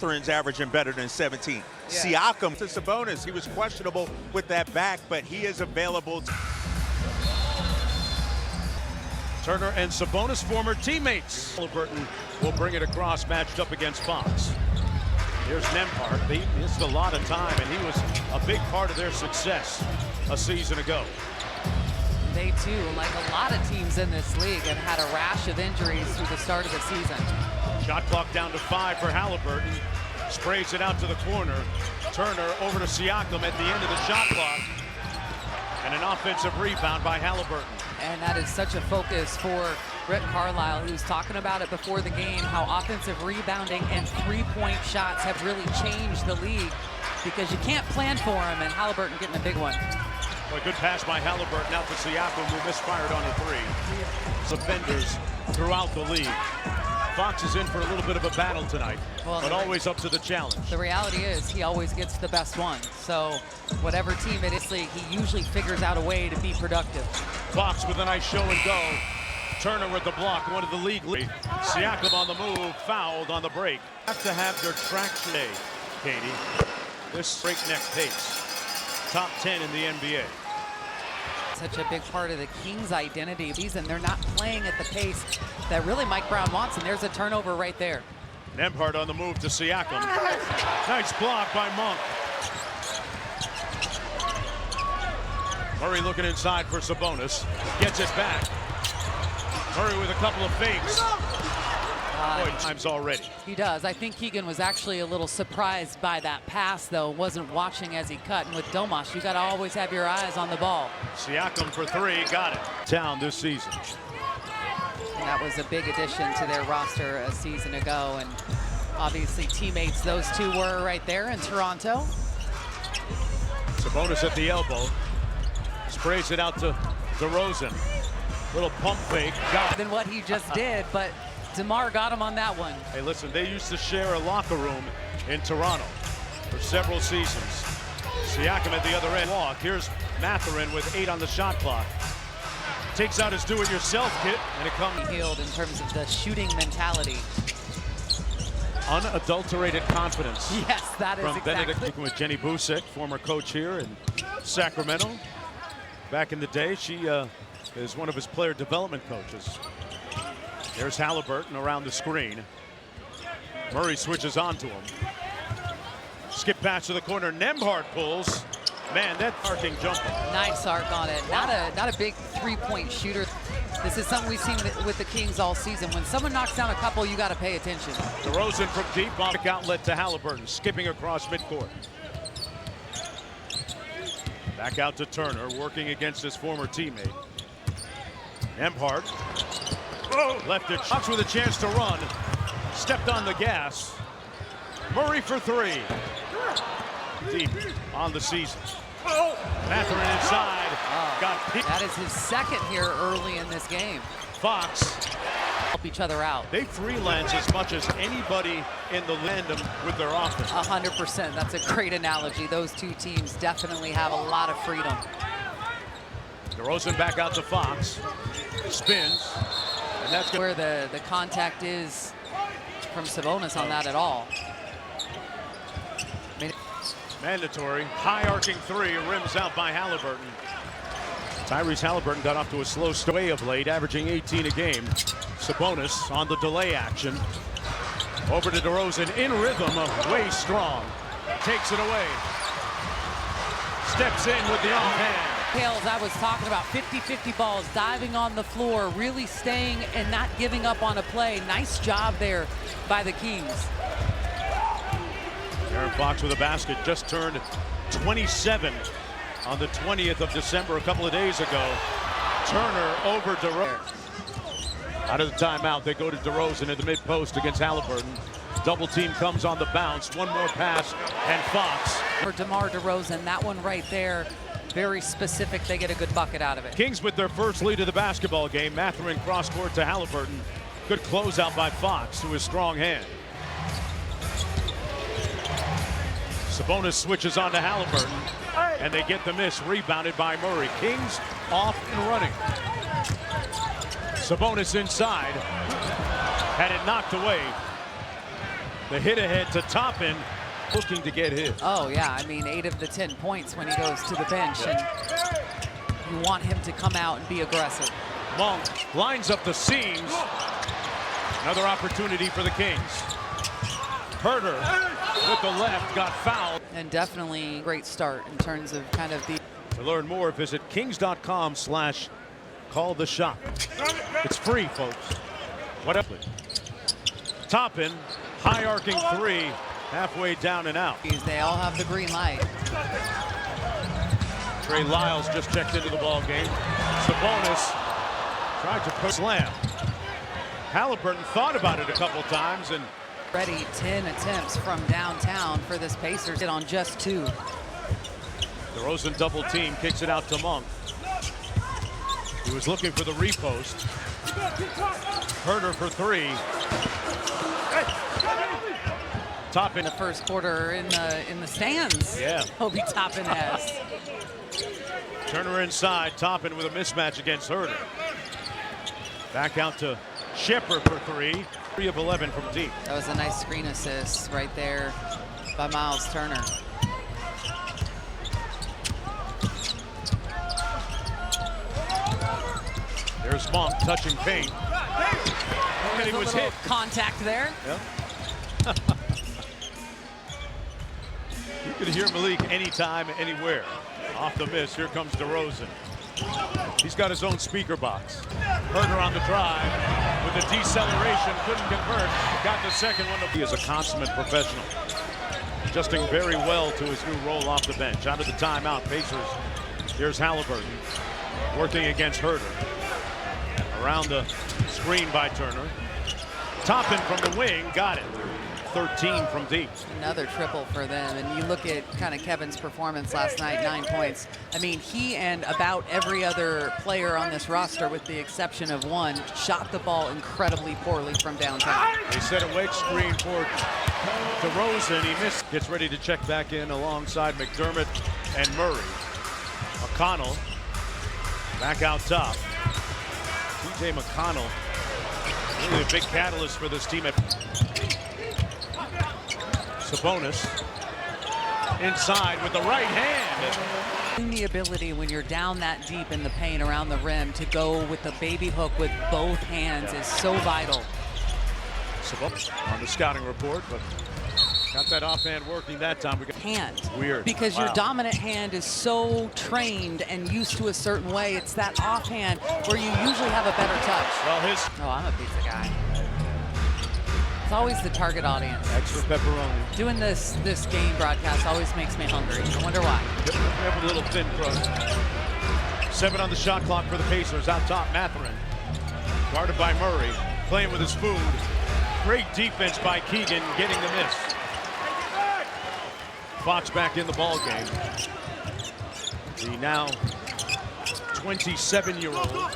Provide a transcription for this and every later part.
Matherin's averaging better than 17. Yeah. Siakam to Sabonis. He was questionable with that back, but he is available. Turner and Sabonis, former teammates. Halliburton will bring it across, matched up against Fox. Here's Nembhard. They missed a lot of time, and he was a big part of their success a season ago. They too, like a lot of teams in this league, have had a rash of injuries through the start of the season. Shot clock down to 5 for Halliburton. Sprays it out to the corner. Turner over to Siakam at the end of the shot clock. And an offensive rebound by Halliburton. And that is such a focus for Rick Carlisle, who's talking about it before the game, how offensive rebounding and three-point shots have really changed the league because you can't plan for them, and Halliburton getting a big one. Well, a good pass by Halliburton out to Siakam, who misfired on a three. Defenders throughout the league. Fox is in for a little bit of a battle tonight, but always up to the challenge. The reality is he always gets the best one. So whatever team it is, he usually figures out a way to be productive. Fox with a nice show and go. Turner with the block, one of the league lead. Siakam on the move, fouled on the break. Have to have their traction today, Katie. This breakneck pace. Top 10 in the NBA. Such a big part of the Kings' identity, and they're not playing at the pace that really Mike Brown wants, and there's a turnover right there. Nembhard on the move to Siakam. Nice block by Monk. Murray looking inside for Sabonis. Gets it back. Murray with a couple of fakes. Times already. He does. I think Keegan was actually a little surprised by that pass, though. Wasn't watching as he cut. And with Domas, you got to always have your eyes on the ball. Siakam for three. Got it. Down this season. And that was a big addition to their roster a season ago. And obviously teammates those two were right there in Toronto. Sabonis at the elbow. Sprays it out to DeRozan. Little pump fake. Got it. Than what he just did, but DeMar got him on that one. Hey, listen, they used to share a locker room in Toronto for several seasons. Siakam at the other end. Walk. Here's Matherin with 8 on the shot clock. Takes out his do-it-yourself kit, and it comes. Healed in terms of the shooting mentality. Unadulterated confidence. Yes, that is from exactly. Benedict with Jenny Busek, former coach here in Sacramento. Back in the day, she is one of his player development coaches. There's Halliburton around the screen. Murray switches on to him. Skip pass to the corner. Nembhard pulls. Man, that arcing jumper. Nice arc on it. Not a big three-point shooter. This is something we've seen with the Kings all season. When someone knocks down a couple, you got to pay attention. DeRozan from deep, on the outlet to Halliburton, skipping across midcourt. Back out to Turner, working against his former teammate. Nembhard. Left it. Fox with a chance to run. Stepped on the gas. Murray for three. Deep on the season. Matherin inside. Got picked. That is his second here early in this game. Fox. Help each other out. They freelance as much as anybody in the tandem with their offense. 100%. That's a great analogy. Those two teams definitely have a lot of freedom. DeRozan back out to Fox. Spins. And that's where the contact is from Sabonis on that at all. Mandatory. High arcing three. Rims out by Halliburton. Tyrese Halliburton got off to a slow start of late, averaging 18 a game. Sabonis on the delay action. Over to DeRozan in rhythm, way strong. Takes it away. Steps in with the offhand. Tails, I was talking about 50-50 balls, diving on the floor, really staying and not giving up on a play. Nice job there by the Kings. Aaron Fox with a basket, just turned 27 on the 20th of December a couple of days ago. Turner over DeRozan. Out of the timeout, they go to DeRozan in the mid-post against Halliburton. Double team comes on the bounce. One more pass, and Fox. For DeMar DeRozan, that one right there, very specific. They get a good bucket out of it. Kings with their first lead of the basketball game. Matherin cross-court to Halliburton. Good closeout by Fox to his strong hand. Sabonis switches on to Halliburton, and they get the miss, rebounded by Murray. Kings off and running. Sabonis inside, had it knocked away. The hit ahead to Toppin, looking to get his. Oh, yeah. I mean, 8 of the 10 points when he goes to the bench. And you want him to come out and be aggressive. Monk lines up the seams. Another opportunity for the Kings. Herder with the left got fouled. And definitely a great start in terms of kind of the... To learn more, visit kings.com/calltheshot. It's free, folks. Whatever. Toppin, high arcing three, halfway down and out. They all have the green light. Trey Lyles just checked into the ball game. Sabonis tried to put slam. Halliburton thought about it a couple times and Already 10 attempts from downtown for this Pacers. Hit on just 2. DeRozan double team, kicks it out to Monk. He was looking for the repost. Herder for 3. Toppin The first quarter in the stands. Yeah. Obi Toppin has. Turner inside, Toppin with a mismatch against Herder. Back out to Shepherd for 3. 3 of 11 from deep. That was a nice screen assist right there by Miles Turner. There's Monk touching paint. And he was hit. Contact there. Yep. You can hear Malik anytime, anywhere. Off the miss, here comes DeRozan. He's got his own speaker box. Herder on the drive with the deceleration, couldn't convert. Got the second one. He is a consummate professional. Adjusting very well to his new role off the bench. Out of the timeout, Pacers. Here's Halliburton working against Herder. Around the screen by Turner. Toppin from the wing, got it. 13 from deep. Another triple for them. And you look at kind of Kevin's performance last night, 9 points. I mean, he and about every other player on this roster, with the exception of one, shot the ball incredibly poorly from downtown. They set a wedge screen for DeRozan. He missed. Gets ready to check back in alongside McDermott and Murray. McConnell back out top. TJ McConnell, really a big catalyst for this team. Sabonis inside with the right hand. The ability when you're down that deep in the paint around the rim to go with the baby hook with both hands is so vital. Sabonis on the scouting report, but got that offhand working that time. We got Hand. Weird. Because your dominant hand is so trained and used to a certain way. It's that offhand where you usually have a better touch. Well, Oh, I'm a pizza guy. It's always the target audience. extra pepperoni. Doing this game broadcast always makes me hungry. I wonder why. We have a little thin crust. 7 on the shot clock for the Pacers. Out top, Mathurin. Guarded by Murray. Playing with his food. Great defense by Keegan, getting the miss. Fox back in the ball game. The now 27-year-old.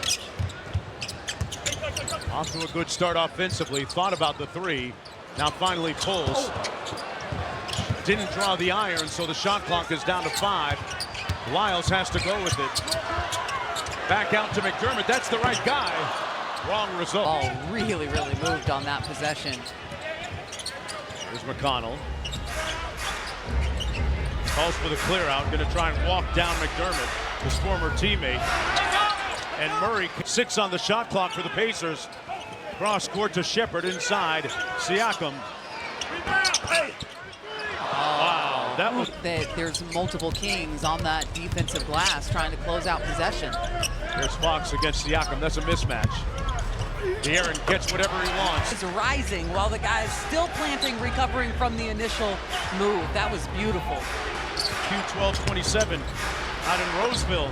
Off to a good start offensively. Thought about the 3. Now finally pulls. Didn't draw the iron, so the shot clock is down to 5. Lyles has to go with it. Back out to McDermott. That's the right guy. Wrong result. Oh, really moved on that possession. Here's McConnell. Calls for the clear out. Going to try and walk down McDermott, his former teammate. And Murray, 6 on the shot clock for the Pacers. Cross court to Shepherd inside. Siakam. Wow, that was. There's multiple Kings on that defensive glass trying to close out possession. There's Fox against Siakam. That's a mismatch. De'Aaron gets whatever he wants. Is rising while the guy's still planting, recovering from the initial move. That was beautiful. Q12-27 out in Roseville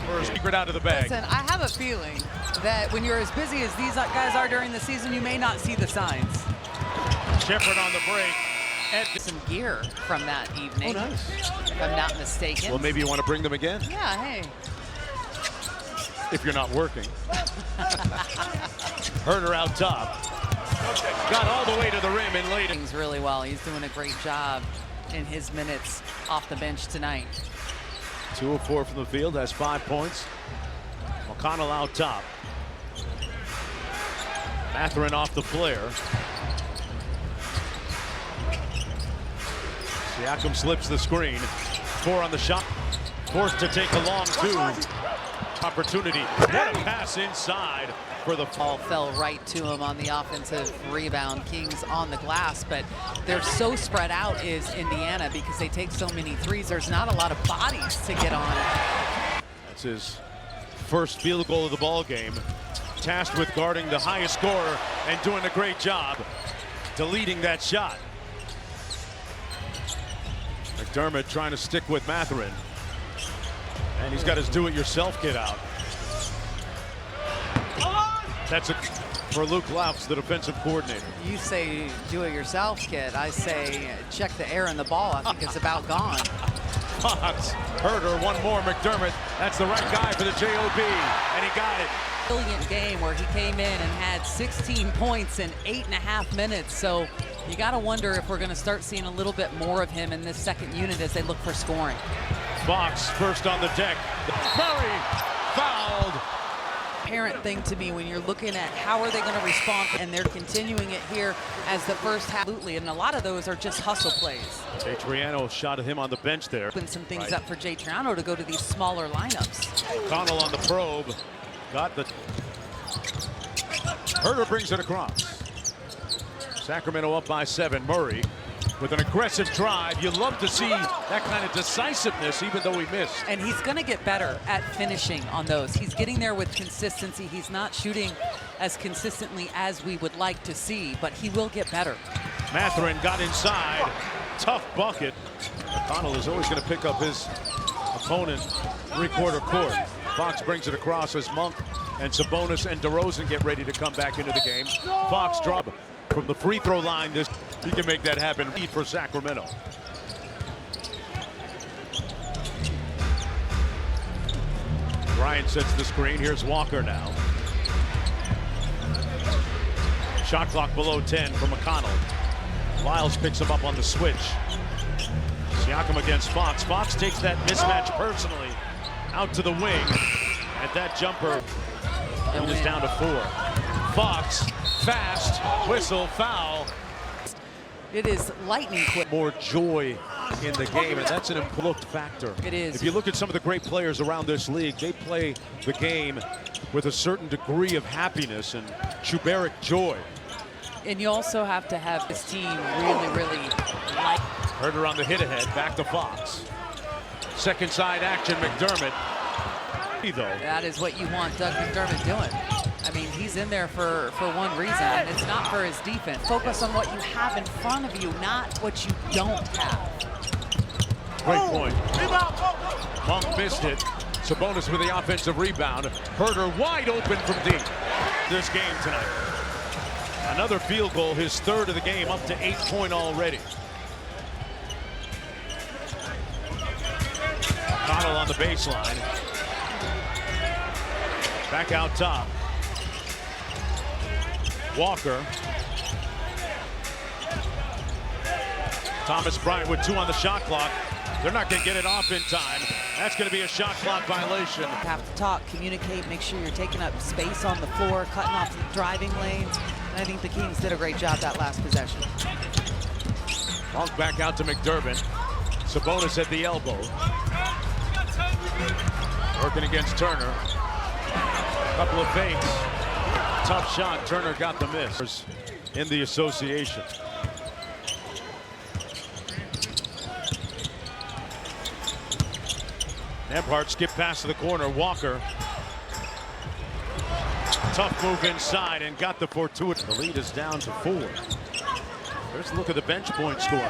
for a secret out of the bag. Listen, I have a feeling that when you're as busy as these guys are during the season, you may not see the signs. Shepherd on the break. Some gear from that evening. Oh, nice. If I'm not mistaken. Well, maybe you want to bring them again? Yeah, hey. If you're not working. Herder out top. Got all the way to the rim and laid it. Things really well. He's doing a great job in his minutes off the bench tonight. 2 of 4 from the field, has 5 points. McConnell out top. Mathurin off the flare. Siakam slips the screen. 4 on the shot. Forced to take a long 2. Opportunity. What a pass inside for the ball fell right to him on the offensive rebound. Kings on the glass, but they're so spread out is Indiana because they take so many threes. There's not a lot of bodies to get on. That's his first field goal of the ball game. Tasked with guarding the highest scorer and doing a great job deleting that shot. McDermott trying to stick with Mathurin. And he's got his do-it-yourself kit out. That's for Luke Laufs, the defensive coordinator. You say do-it-yourself kit. I say check the air in the ball. I think it's about gone. Fox, Herter, one more. McDermott, that's the right guy for the JOB, and he got it. Brilliant game where he came in and had 16 points in 8.5 minutes. So you got to wonder if we're going to start seeing a little bit more of him in this second unit as they look for scoring. Fox first on the deck. Murray fouled. Apparent thing to me when you're looking at how are they going to respond, and they're continuing it here as the first half. Absolutely, and a lot of those are just hustle plays. Jay Triano shot at him on the bench there. Open some things up for Jay Triano to go to these smaller lineups. O'Connell on the probe. Got the... Herter brings it across. Sacramento up by 7. Murray with an aggressive drive. You love to see that kind of decisiveness, even though he missed. And he's going to get better at finishing on those. He's getting there with consistency. He's not shooting as consistently as we would like to see, but he will get better. Mathurin got inside. Tough bucket. O'Connell is always going to pick up his opponent three-quarter court. Fox brings it across as Monk and Sabonis and DeRozan get ready to come back into the game. Fox drop from the free throw line. He can make that happen. Lead for Sacramento. Bryant sets the screen. Here's Walker now. Shot clock below 10 for McConnell. Lyles picks him up on the switch. Siakam against Fox. Fox takes that mismatch personally out to the wing. And that jumper is down to 4. Fox, fast, whistle, foul. It is lightning quick. More joy in the game, and that's an overlooked factor. It is. If you look at some of the great players around this league, they play the game with a certain degree of happiness and chuberic joy. And you also have to have this team really like. Herter on the hit ahead, back to Fox. Second side action, McDermott. That is what you want Doug McDermott doing. I mean, he's in there for one reason, and it's not for his defense. Focus on what you have in front of you, not what you don't have. Great point. Monk missed it. Sabonis with the offensive rebound. Herter wide open from deep. This game tonight. Another field goal, his third of the game, up to 8-point already. O'Connell on the baseline. Back out top. Walker. Thomas Bryant with 2 on the shot clock. They're not going to get it off in time. That's going to be a shot clock violation. You have to talk, communicate, make sure you're taking up space on the floor, cutting off the driving lanes. And I think the Kings did a great job that last possession. Monk back out to McDermott. Sabonis at the elbow. Working against Turner. Couple of fakes. Tough shot. Turner got the miss in the association. Nembhard skip pass to the corner. Walker. Tough move inside and got the fortuitous. The lead is down to 4. There's a look at the bench point scoring.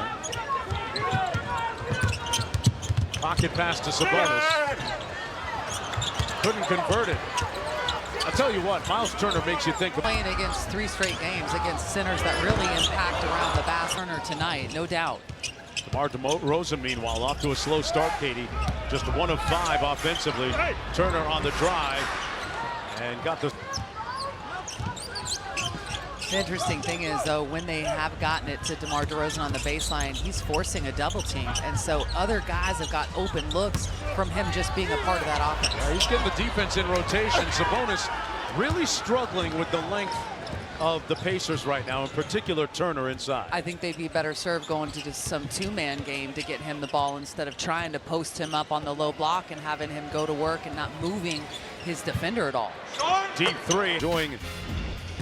Pocket pass to Sabonis. Couldn't convert it. I'll tell you what, Miles Turner makes you think of playing against 3 straight games against centers that really impact around the basket. Turner tonight, no doubt. DeMar DeRozan, meanwhile, off to a slow start, Katie. Just 1 of 5 offensively. Turner on the drive and got the... The interesting thing is, though, when they have gotten it to DeMar DeRozan on the baseline, he's forcing a double team. And so other guys have got open looks from him just being a part of that offense. Yeah, he's getting the defense in rotation. Sabonis really struggling with the length of the Pacers right now, in particular Turner inside. I think they'd be better served going to just some two-man game to get him the ball instead of trying to post him up on the low block and having him go to work and not moving his defender at all. Deep three. Enjoying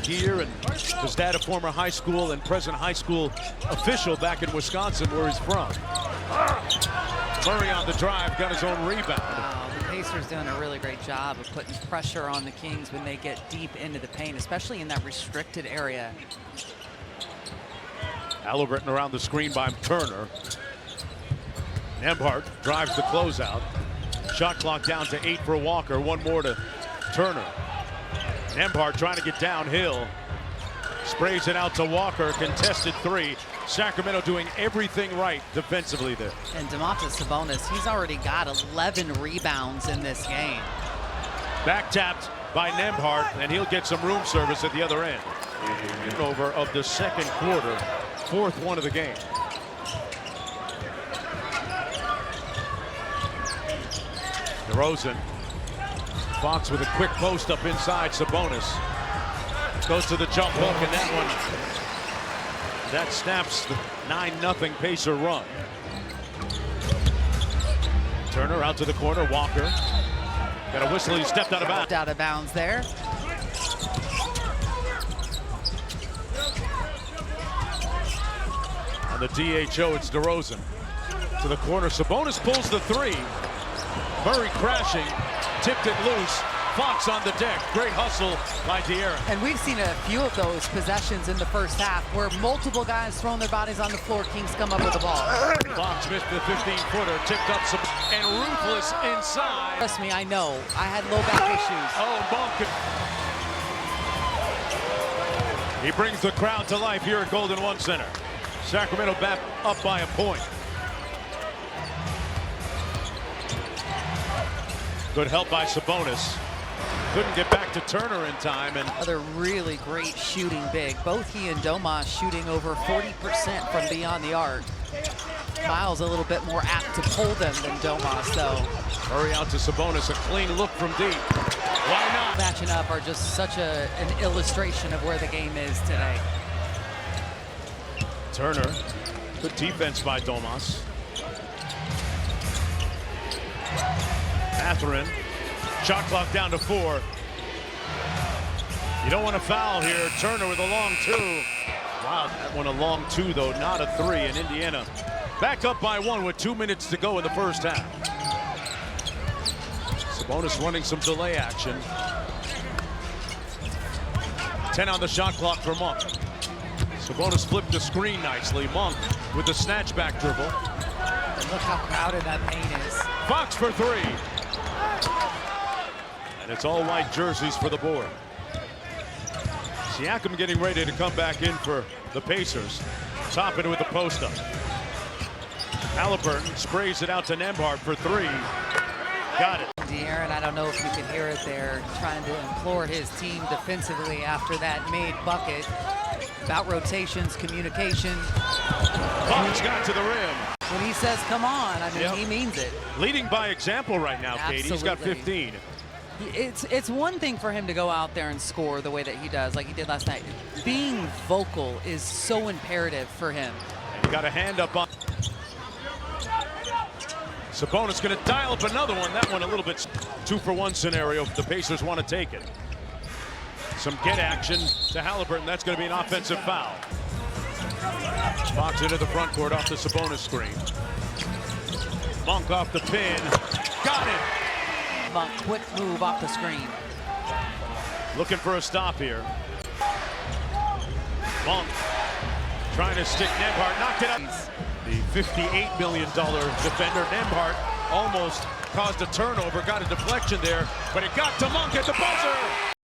here, and his dad a former high school and present high school official back in Wisconsin, where he's from. Murray on the drive, got his own rebound. The Pacers doing a really great job of putting pressure on the Kings when they get deep into the paint, especially in that restricted area. Halliburton around the screen by Turner. Nembhard drives the closeout. Shot clock down to 8 for Walker. One more to Turner. Nembhard trying to get downhill. Sprays it out to Walker. Contested three. Sacramento doing everything right defensively there. And Domantas Sabonis, he's already got 11 rebounds in this game. Back tapped by Nembhard, and he'll get some room service at the other end. Over of the second quarter, fourth one of the game. DeRozan. Fox with a quick post up inside. Sabonis goes to the jump hook, and that snaps the 9-0 Pacer run. Turner out to the corner. Walker got a whistle. He stepped out of bounds. Out of bounds there. On the DHO, it's DeRozan to the corner. Sabonis pulls the three. Murray crashing, tipped it loose. Fox on the deck. Great hustle by De'Aaron. And we've seen a few of those possessions in the first half where multiple guys throwing their bodies on the floor. Kings come up with the ball. Fox missed the 15-footer, tipped up some, and ruthless inside. Trust me, I know. I had low back issues. Oh, Monk. He brings the crowd to life here at Golden One Center. Sacramento back up by a point. Good help by Sabonis. Couldn't get back to Turner in time. And another really great shooting big. Both he and Domas shooting over 40% from beyond the arc. Miles a little bit more apt to pull them than Domas, though. Murray out to Sabonis, a clean look from deep. Why not? Matching up are just such an illustration of where the game is today. Turner, good defense by Domas. Mathurin, shot clock down to 4. You don't want to foul here. Turner with a long two. Wow, that one a long two, though, not a 3 in Indiana. Back up by 1 with 2 minutes to go in the first half. Sabonis running some delay action. 10 on the shot clock for Monk. Sabonis flipped the screen nicely. Monk with the snatch back dribble. And look how crowded that paint is. Fox for 3. And it's all white jerseys for the board. Siakam getting ready to come back in for the Pacers. Topping with the post up. Halliburton sprays it out to Nembhard for 3. Got it. De'Aaron, I don't know if you can hear it there, trying to implore his team defensively after that made bucket. About rotations, communication. Fox got to the rim. When he says, come on, I mean, he means it. Leading by example right now, Absolutely. Katie. He's got 15. It's one thing for him to go out there and score the way that he does, like he did last night. Being vocal is so imperative for him. And he got a hand up on. Sabonis going to dial up another one. That one a little bit 2-for-1 scenario if the Pacers want to take it. Some get action to Halliburton. That's going to be an offensive foul. Fox into the front court off the Sabonis screen. Monk off the pin. Got it. Monk, quick move off the screen. Looking for a stop here. Monk trying to stick Nembhard. Knocked it up. The $58 million defender. Nembhard almost caused a turnover. Got a deflection there, but it got to Monk at the buzzer.